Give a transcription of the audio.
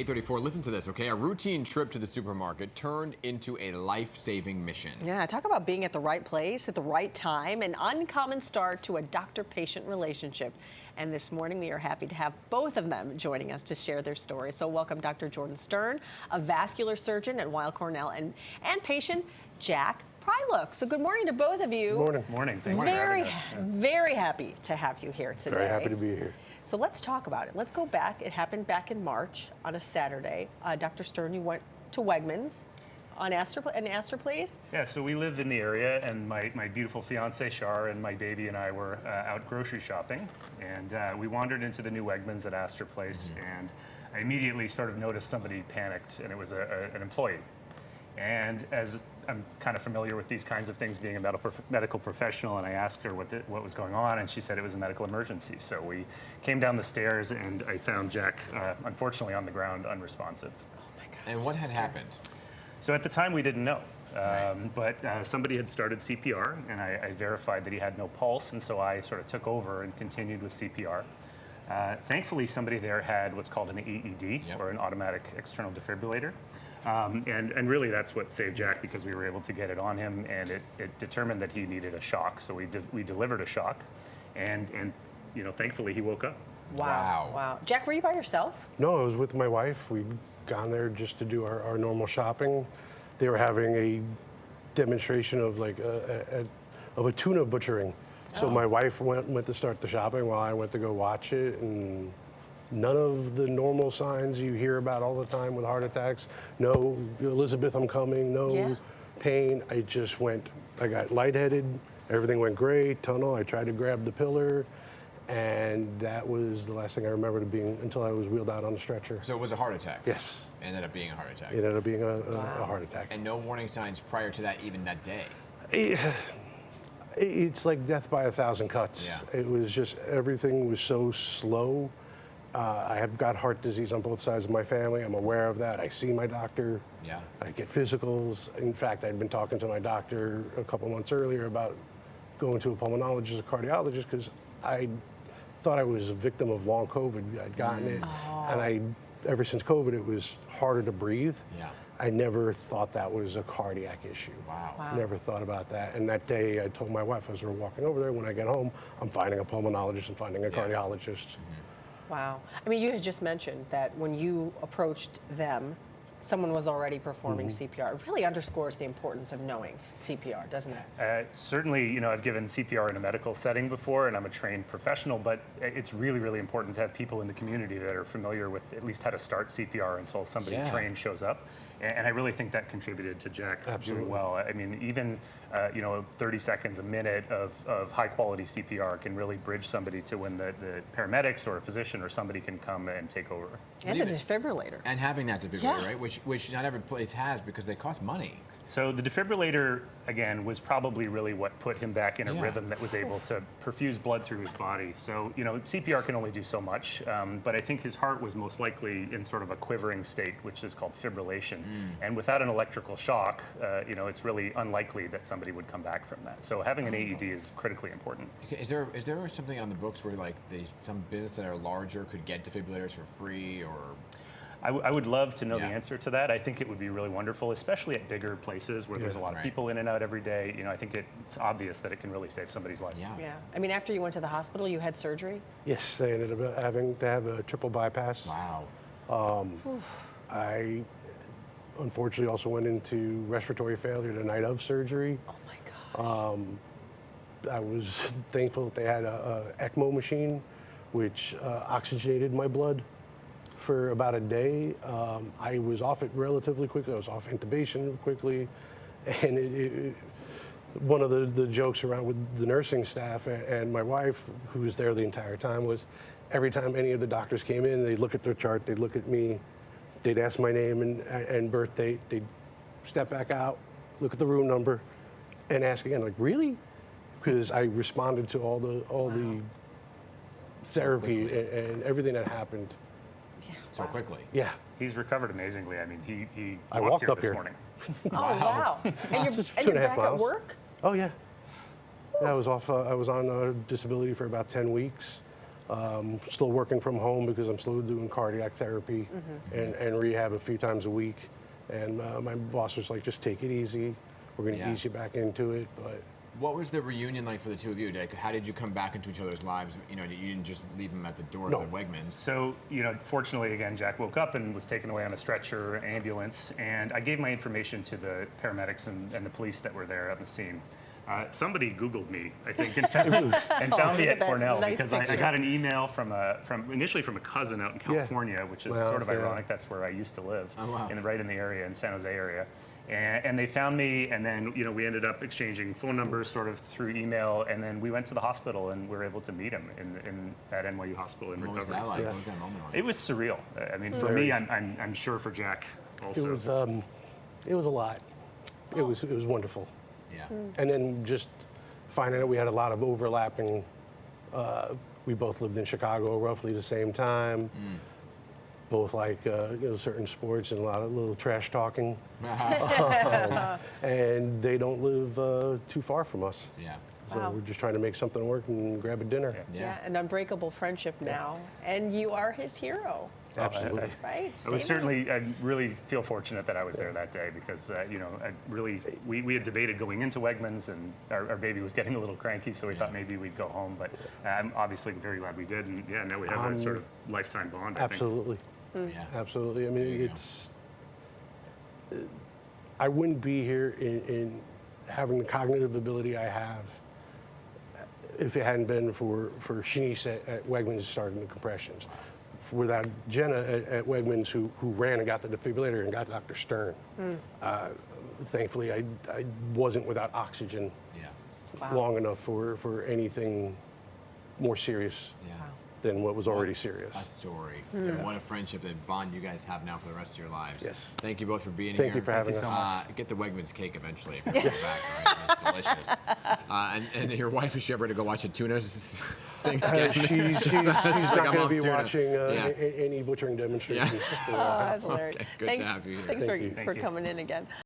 8:34. Listen to this, okay? A routine trip to the supermarket turned into a life-saving mission. Yeah, talk about being at the right place at the right time, an uncommon start to a doctor-patient relationship. And this morning, we are happy to have both of them joining us to share their story. So welcome Dr. Jordan Stern, a vascular surgeon at Weill Cornell, and patient Jack Prilock. So good morning to both of you. Good morning. Morning. Thank you for having us. Very happy to have you here today. Very happy to be here. So let's talk about it. Let's go back. It happened back in March on a Saturday. Dr. Stern, you went to Wegmans on Astor Place? Yeah, so we live in the area, and my beautiful fiance, Shar, and my baby and I were out grocery shopping. And we wandered into the new Wegmans at Astor Place, and I immediately sort of noticed somebody panicked, and it was an employee. And as I'm kind of familiar with these kinds of things, being a medical professional, and I asked her what was going on, and she said it was a medical emergency. So we came down the stairs, and I found Jack, unfortunately, on the ground, unresponsive. Oh my God. And what had happened? So at the time, we didn't know. But somebody had started CPR, and I verified that he had no pulse, and so I sort of took over and continued with CPR. Thankfully, somebody there had what's called an AED, or an automatic external defibrillator. And really that's what saved Jack, because we were able to get it on him, and it determined that he needed a shock. So we delivered a shock, and you know, thankfully he woke up. Wow. Jack, were you by yourself? No, I was with my wife. We'd gone there just to do our normal shopping. They were having a demonstration of like of a tuna butchering. So my wife went to start the shopping while I went to go watch it, and none of the normal signs you hear about all the time with heart attacks. No, Elizabeth, I'm coming. No pain. I got lightheaded. Everything went great. Tunnel. I tried to grab the pillar, and that was the last thing I remember being until I was wheeled out on the stretcher. So it was a heart attack? Yes. Ended up being a heart attack? It ended up being a heart attack. And no warning signs prior to that, even that day? It's like death by 1,000 cuts. Yeah. It was just, everything was so slow. I have got heart disease on both sides of my family. I'm aware of that. I see my doctor. Yeah. I get physicals. In fact, I'd been talking to my doctor a couple months earlier about going to a pulmonologist, a cardiologist, because I thought I was a victim of long COVID. I'd gotten it, and ever since COVID, it was harder to breathe. Yeah. I never thought that was a cardiac issue. Wow. Never thought about that. And that day, I told my wife, as we were walking over there, when I get home, I'm finding a pulmonologist and finding a cardiologist. Wow. I mean, you had just mentioned that when you approached them, someone was already performing CPR. It really underscores the importance of knowing CPR, doesn't it? Certainly, you know, I've given CPR in a medical setting before, and I'm a trained professional, but it's really, really important to have people in the community that are familiar with at least how to start CPR until somebody trained shows up. And I really think that contributed to Jack doing well. I mean, even, you know, 30 seconds, a minute of high quality CPR can really bridge somebody to when the paramedics or a physician or somebody can come and take over. And a defibrillator. And having that defibrillator, right? Which not every place has, because they cost money. So the defibrillator, again, was probably really what put him back in a rhythm that was able to perfuse blood through his body. So, you know, CPR can only do so much, but I think his heart was most likely in sort of a quivering state, which is called fibrillation. And without an electrical shock, you know, it's really unlikely that somebody would come back from that. So having an AED is critically important. Is there something on the books where like some businesses that are larger could get defibrillators for free, or? I would love to know the answer to that. I think it would be really wonderful, especially at bigger places where there's a lot of people in and out every day. You know, I think it's obvious that it can really save somebody's life. Yeah. I mean, after you went to the hospital, you had surgery? Yes, I ended up having to have a triple bypass. Wow. I unfortunately also went into respiratory failure the night of surgery. Oh my gosh. I was thankful that they had a ECMO machine, which oxygenated my blood for about a day. I was off it relatively quickly. I was off intubation quickly. And one of the jokes around with the nursing staff and my wife, who was there the entire time, was every time any of the doctors came in, they'd look at their chart, they'd look at me, they'd ask my name and birth date, they'd step back out, look at the room number, and ask again, like, really? Because I responded to all the therapy and everything that happened. So quickly. Yeah. He's recovered amazingly. I mean, he I walked walked here up this here. morning. Oh, wow. And Just you're 2.5 back at miles. work? Oh, yeah. Yeah, I was off. I was on disability for about 10 weeks. Still working from home because I'm still doing cardiac therapy and rehab a few times a week. And my boss was like, just take it easy. We're going to Yeah. ease you back into it. But What was the reunion like for the two of you? Like, how did you come back into each other's lives? You know, you didn't just leave them at the door No. of the Wegmans. So, fortunately, again, Jack woke up and was taken away on a stretcher, ambulance, and I gave my information to the paramedics and the police that were there at the scene. Somebody Googled me, I think, and found me look at at that Cornell nice because I picture. got an email from initially from a cousin out in California, which is Wow, sort of yeah. ironic. That's where I used to live, Oh, wow. right in the area, in San Jose area. And they found me, and then we ended up exchanging phone numbers sort of through email, and then we went to the hospital and we were able to meet him at NYU Hospital in What was recovery. that like? Yeah. What was that moment like? It was surreal. I mean, for Very. me, I'm sure for Jack also. it was a lot. It was wonderful. Yeah. And then just finding out we had a lot of overlapping. We both lived in Chicago roughly the same time. Both like certain sports and a lot of little trash talking. And they don't live too far from us. Yeah. So Wow. we're just trying to make something work and grab a dinner. Yeah, an unbreakable friendship now. And you are his hero, Absolutely. right? I really feel fortunate that I was there that day because, we had debated going into Wegmans and our baby was getting a little cranky, so we thought maybe we'd go home. But I'm obviously very glad we did. And yeah, now we have a sort of lifetime bond, I think. Absolutely. Yeah. Absolutely. I There mean, you go. I wouldn't be here in having the cognitive ability I have if it hadn't been for Shanice at Wegmans starting the compressions. Without Jenna at Wegmans who ran and got the defibrillator and got Dr. Stern. Thankfully, I wasn't without oxygen Yeah. Wow. long enough for anything more serious Yeah. than what was already serious. A story. And what a friendship and bond you guys have now for the rest of your lives. Yes. Thank you both for being Thank here. you for having so us. Get the Wegmans cake eventually if you're coming back, right? It's delicious. And your wife, is she ever going to go watch a tuna thing again? She's like, not I'm going to off be tuna. watching Yeah. any butchering demonstrations. Oh, that's hilarious. Okay, good to have you here. Thanks Thank you. for coming in again.